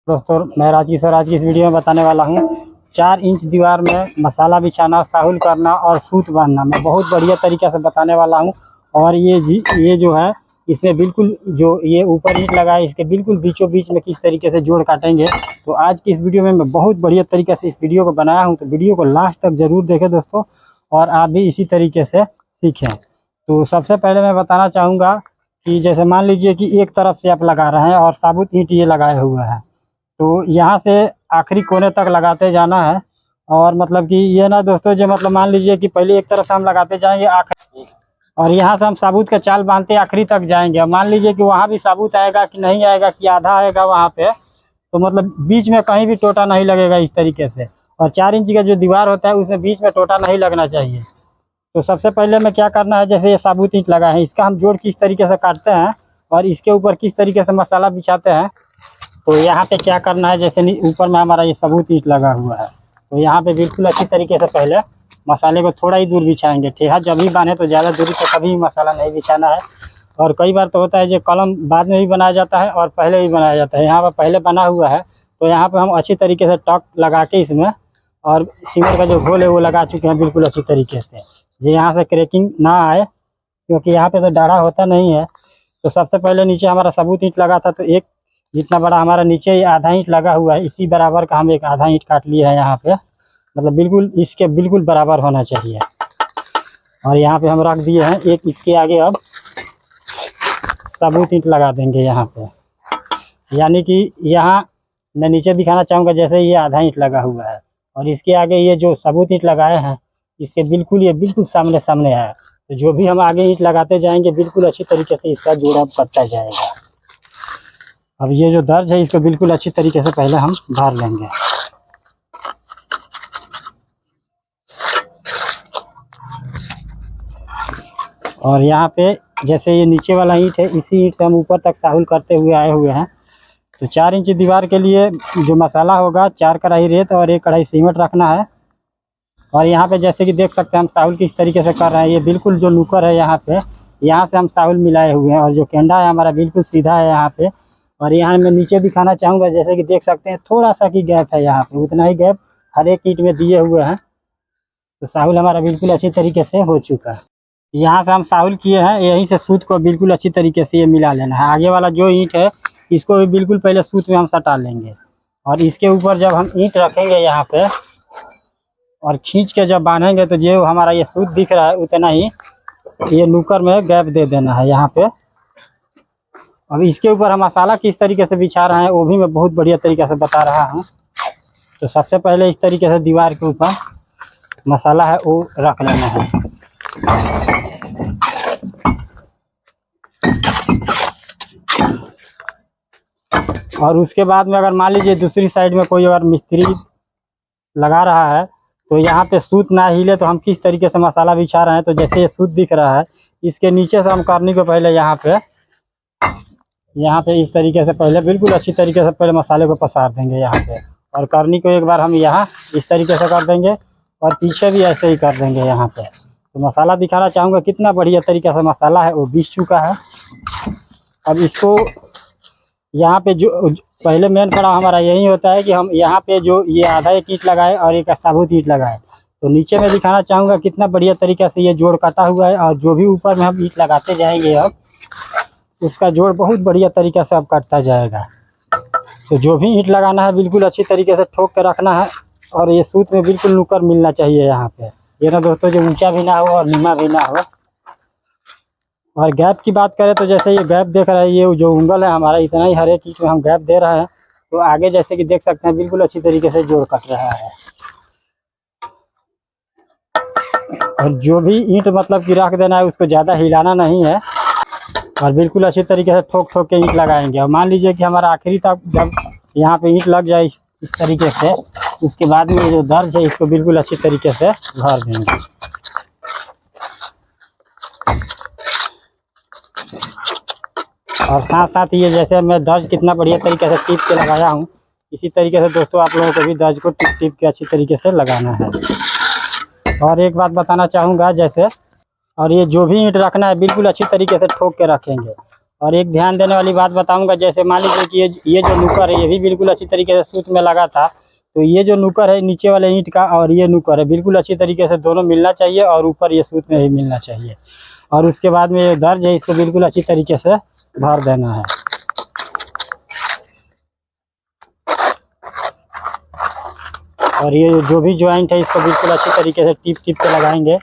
दोस्तों मैं राजेश और आज की इस वीडियो में बताने वाला हूँ 4 इंच दीवार में मसाला बिछाना, साहुल करना और सूत बांधना मैं बहुत बढ़िया तरीके से बताने वाला हूँ। और ये जो है इसमें बिल्कुल जो ये ऊपर ईंट लगा है इसके बिल्कुल बीचों बीच में किस तरीके से जोड़ काटेंगे। तो आज की इस वीडियो में मैं बहुत बढ़िया तरीके से इस वीडियो को बनाया हूँ, तो वीडियो को लास्ट तक ज़रूर देखें दोस्तों, और आप भी इसी तरीके से सीखें। तो सबसे पहले मैं बताना चाहूँगा कि जैसे मान लीजिए कि एक तरफ से आप लगा रहे हैं और साबुत ईंट ये लगाए हुए हैं, तो यहाँ से आखिरी कोने तक लगाते जाना है। और मतलब कि ये ना दोस्तों, जो मतलब मान लीजिए कि पहले एक तरफ से हम लगाते जाएंगे आखिरी, और यहाँ से हम साबुत का चाल बांधते आखिरी तक जाएंगे। मान लीजिए कि वहाँ भी साबुत आएगा कि नहीं आएगा, कि आधा आएगा वहाँ पे, तो मतलब बीच में कहीं भी टोटा नहीं लगेगा इस तरीके से। और 4 इंच का जो दीवार होता है उसमें बीच में टोटा नहीं लगना चाहिए। तो सबसे पहले में क्या करना है, जैसे ये साबुत ईंट लगा है इसका हम जोड़ किस तरीके से काटते हैं और इसके ऊपर किस तरीके से मसाला बिछाते हैं। तो यहाँ पे क्या करना है, जैसे ऊपर में हमारा ये साबुत ईंट लगा हुआ है, तो यहाँ पे बिल्कुल अच्छी तरीके से पहले मसाले को थोड़ा ही दूर बिछाएंगे। ठेहा जब भी बांधे तो ज़्यादा दूरी पर कभी मसाला नहीं बिछाना है। और कई बार तो होता है जो कलम बाद में भी बनाया जाता है और पहले भी बनाया जाता है, यहाँ पर पहले बना हुआ है। तो यहाँ पर हम अच्छी तरीके से टक लगा के इसमें, और सीमेंट का जो घोल है वो लगा चुके हैं बिल्कुल अच्छी तरीके से, जो यहाँ से क्रैकिंग ना आए, क्योंकि यहाँ पे तो डाढ़ा होता नहीं है। तो सबसे पहले नीचे हमारा साबुत ईंट लगा था, तो एक जितना बड़ा हमारा नीचे आधा ईंट लगा हुआ है, इसी बराबर का हम एक आधा ईंट काट लिया है यहाँ पे, मतलब बिल्कुल इसके बिल्कुल बराबर होना चाहिए। और यहाँ पे हम रख दिए हैं एक, इसके आगे अब साबुत ईंट लगा देंगे यहाँ पे। यानी कि यहाँ मैं नीचे दिखाना चाहूँगा, जैसे ये आधा ईंट लगा हुआ है और इसके आगे ये जो साबुत ईंट लगाए हैं इसके बिल्कुल ये बिल्कुल सामने सामने है। तो जो भी हम आगे ईंट लगाते जाएंगे बिल्कुल अच्छी तरीके से इसका जोड़ा करता जाएगा। अब ये जो दर्ज है इसको बिल्कुल अच्छी तरीके से पहले हम भर लेंगे। और यहाँ पे जैसे ये नीचे वाला ईंट है, इसी ईंट से हम ऊपर तक साहुल करते हुए आए हुए हैं। तो 4 इंच दीवार के लिए जो मसाला होगा 4 कढ़ाई रेत और 1 कढ़ाई सीमेंट रखना है। और यहाँ पे जैसे कि देख सकते हैं हम साहुल किस तरीके से कर रहे हैं, ये बिल्कुल जो नुकर है यहाँ पे, यहाँ से हम साहुल मिलाए हुए हैं। और जो केंडा है हमारा बिल्कुल सीधा है यहाँ पे। और यहाँ मैं नीचे दिखाना चाहूँगा, जैसे कि देख सकते हैं थोड़ा सा की गैप है यहाँ पे, उतना ही गैप हर एक ईंट में दिए हुए हैं। तो साहुल हमारा बिल्कुल अच्छी तरीके से हो चुका है। यहाँ से हम साहुल किए हैं, यहीं से सूत को बिल्कुल अच्छी तरीके से ये मिला लेना है। आगे वाला जो ईंट है इसको भी बिल्कुल पहले सूत में हम सटा लेंगे, और इसके ऊपर जब हम ईंट रखेंगे यहाँ पे और खींच के जब बांधेंगे, तो जो हमारा ये सूत दिख रहा है उतना ही ये नुकर में गैप दे देना है यहाँ पे। अब इसके ऊपर हम मसाला किस तरीके से बिछा रहे हैं वो भी मैं बहुत बढ़िया तरीके से बता रहा हूँ। तो सबसे पहले इस तरीके से दीवार के ऊपर मसाला है वो रख लेना है। और उसके बाद में अगर मान लीजिए दूसरी साइड में कोई अगर मिस्त्री लगा रहा है, तो यहाँ पे सूत ना हिले तो हम किस तरीके से मसाला बिछा रहे हैं। तो जैसे ये सूत दिख रहा है इसके नीचे से हम करनी को पहले यहाँ पे इस तरीके से पहले बिल्कुल अच्छी तरीके से पहले मसाले को पसार देंगे यहाँ पे। और करनी को एक बार हम यहाँ इस तरीके से कर देंगे और पीछे भी ऐसे ही कर देंगे यहाँ पे। तो मसाला दिखाना चाहूँगा कितना बढ़िया तरीके से मसाला है वो बिछ चुका है। अब इसको यहाँ पे जो पहले मेन पड़ा हमारा यही होता है कि हम यहाँ पे जो ये आधा एक ईंट लगाए और एक साबुत ईंट लगाए। तो नीचे में दिखाना चाहूँगा कितना बढ़िया तरीके से ये जोड़ कटा हुआ है। और जो भी ऊपर में हम ईंट लगाते जाएंगे अब उसका जोड़ बहुत बढ़िया तरीके से अब कटता जाएगा। तो जो भी ईंट लगाना है बिल्कुल अच्छी तरीके से ठोक के रखना है, और ये सूत में बिल्कुल नुकर मिलना चाहिए यहाँ पे, ये ना दोस्तों जो ऊंचा भी ना हो और नीमा भी ना हो। और गैप की बात करें तो जैसे ये गैप देख रहे हैं, ये जो उंगल है हमारा इतना ही हर एक ईंट में हम गैप दे रहे हैं। तो आगे जैसे कि देख सकते हैं बिल्कुल अच्छी तरीके से जोड़ कट रहा है। और जो भी ईंट मतलब कि रख देना है उसको ज़्यादा हिलाना नहीं है, और बिल्कुल अच्छी तरीके से ठोक ठोक के ईंट लगाएंगे। और मान लीजिए कि हमारा आखिरी तक जब यहाँ पे ईंट लग जाए इस तरीके से, उसके बाद में जो दर्ज है इसको बिल्कुल अच्छी तरीके से भर देंगे। और साथ साथ ये जैसे मैं दर्ज कितना बढ़िया तरीके से टिप के लगाया हूँ, इसी तरीके से दोस्तों आप लोगों को भी दर्ज को टिप टिप के अच्छी तरीके से लगाना है। और एक बात बताना चाहूँगा, जैसे और ये जो भी ईंट रखना है बिल्कुल अच्छी तरीके से ठोक के रखेंगे। और एक ध्यान देने वाली बात बताऊंगा, जैसे मान लीजिए कि ये जो नुकर है ये भी बिल्कुल अच्छी तरीके से सूत में लगा था, तो ये जो नुकर है नीचे वाले ईंट का और ये नुकर है बिल्कुल अच्छी तरीके से दोनों मिलना चाहिए और ऊपर ये सूत में ही मिलना चाहिए। और उसके बाद में ये दर्ज है इसको बिल्कुल अच्छी तरीके से भर देना है। और ये जो भी ज्वाइंट है इसको बिल्कुल अच्छी तरीके से टिप टिप के लगाएंगे।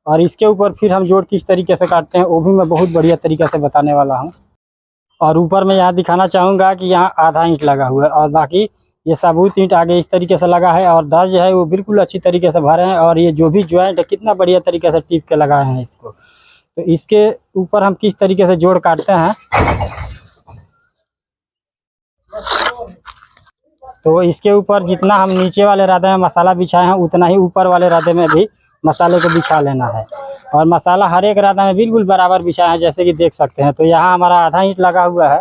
और इसके ऊपर फिर हम जोड़ किस तरीके से काटते हैं वो भी मैं बहुत बढ़िया तरीके से बताने वाला हूँ। और ऊपर मैं यहाँ दिखाना चाहूँगा कि यहाँ आधा ईंट लगा हुआ है और बाकी ये साबुत ईंट आगे इस तरीके से लगा है और दर्ज है वो बिल्कुल अच्छी तरीके से भरे हैं। और ये जो भी ज्वाइंट है कितना बढ़िया तरीके से टिप के लगाए हैं इसको। तो इसके ऊपर हम किस तरीके से जोड़ काटते हैं, तो इसके ऊपर जितना हम नीचे वाले राधे में मसाला बिछाए हैं उतना ही ऊपर वाले राधे में भी मसाले को बिछा लेना है। और मसाला हर एक राधा में बिल्कुल बराबर बिछाया है जैसे कि देख सकते हैं। तो यहाँ हमारा आधा ईंट लगा हुआ है,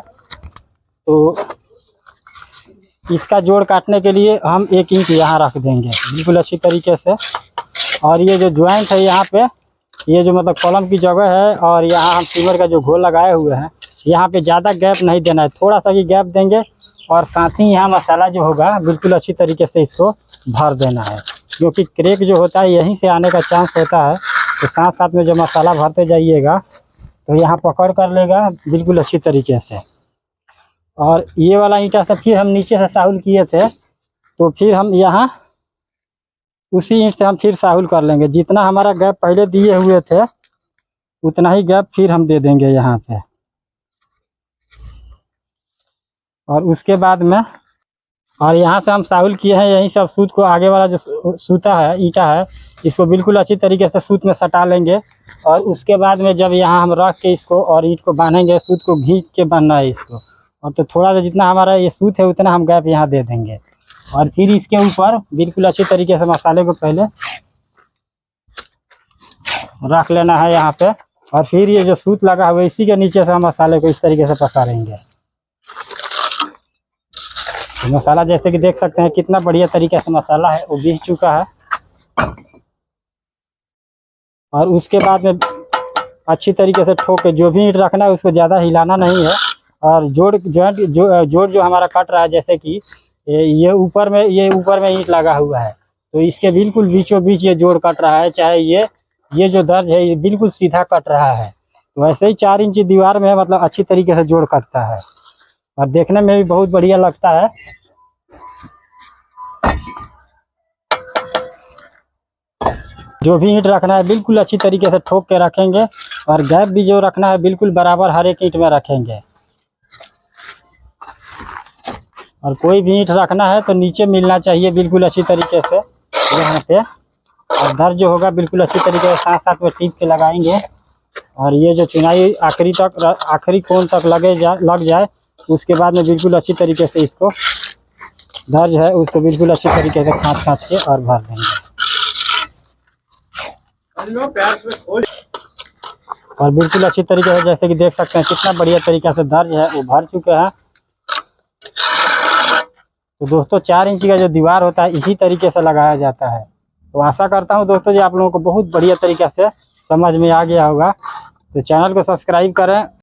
तो इसका जोड़ काटने के लिए हम एक ईंट यहाँ रख देंगे बिल्कुल अच्छी तरीके से। और ये जो ज्वाइंट है यहाँ पे ये जो मतलब कॉलम की जगह है और यहाँ हम सीमेंट का जो घोल लगाए हुए हैं यहाँ पे ज़्यादा गैप नहीं देना है, थोड़ा सा ही गैप देंगे। और साथ ही यहाँ मसाला जो होगा बिल्कुल अच्छी तरीके से इसको भर देना है, क्योंकि क्रैक जो होता है यहीं से आने का चांस होता है। तो साथ साथ में जब मसाला भरते जाइएगा तो यहाँ पकड़ कर लेगा बिल्कुल अच्छी तरीके से। और ये वाला ईंटा से फिर हम नीचे से साहुल किए थे, तो फिर हम यहाँ उसी ईंट से हम फिर साहुल कर लेंगे। जितना हमारा गैप पहले दिए हुए थे उतना ही गैप फिर हम दे देंगे यहाँ पे। और उसके बाद में और यहाँ से हम साहुल किए हैं यही सब सूत को, आगे वाला जो सूता है ईंटा है इसको बिल्कुल अच्छी तरीके से सूत में सटा लेंगे। और उसके बाद में जब यहाँ हम रख के इसको और ईंट को बांधेंगे, सूत को घींच के बांधना है इसको। और तो थोड़ा सा जितना हमारा ये सूत है उतना हम गैप यहाँ दे देंगे। और फिर इसके ऊपर बिल्कुल अच्छी तरीके से मसाले को पहले रख लेना है यहाँ पे। और फिर ये जो सूत लगा हुआ है इसी के नीचे से हम मसाले को इस तरीके से पसारेंगे। तो मसाला जैसे कि देख सकते हैं कितना बढ़िया तरीके से मसाला है वो बीच चुका है। और उसके बाद में अच्छी तरीके से ठोक के जो भी ईंट रखना है उसको ज़्यादा हिलाना नहीं है। और जोड़ जो हमारा कट रहा है, जैसे कि ये ऊपर में ईंट लगा हुआ है तो इसके बिल्कुल बीचों बीच ये जोड़ कट रहा है, चाहे ये जो दर्ज है ये बिल्कुल सीधा कट रहा है। तो वैसे ही 4 इंच दीवार में मतलब अच्छी तरीके से जोड़ कटता है और देखने में भी बहुत बढ़िया लगता है। जो भी ईंट रखना है बिल्कुल अच्छी तरीके से ठोक के रखेंगे और गैप भी जो रखना है बिल्कुल बराबर हर एक ईंट में रखेंगे। और कोई भी ईंट रखना है तो नीचे मिलना चाहिए बिल्कुल अच्छी तरीके से यहाँ पे। और दर्ज जो होगा बिल्कुल अच्छी तरीके से साथ साथ में टिप के लगाएंगे। और ये जो चुनाई आखिरी कोण तक लग जाए उसके बाद में बिल्कुल अच्छी तरीके से इसको दर्ज है उसको बिल्कुल अच्छी तरीके से खाँच के और भर देंगे। और बिल्कुल अच्छी तरीके से जैसे कि देख सकते हैं कितना बढ़िया तरीके से दर्ज है वो भर चुके हैं। तो दोस्तों 4 इंच का जो दीवार होता है इसी तरीके से लगाया जाता है। तो आशा करता हूँ दोस्तों जी आप लोगों को बहुत बढ़िया तरीके से समझ में आ गया होगा। तो चैनल को सब्सक्राइब करें।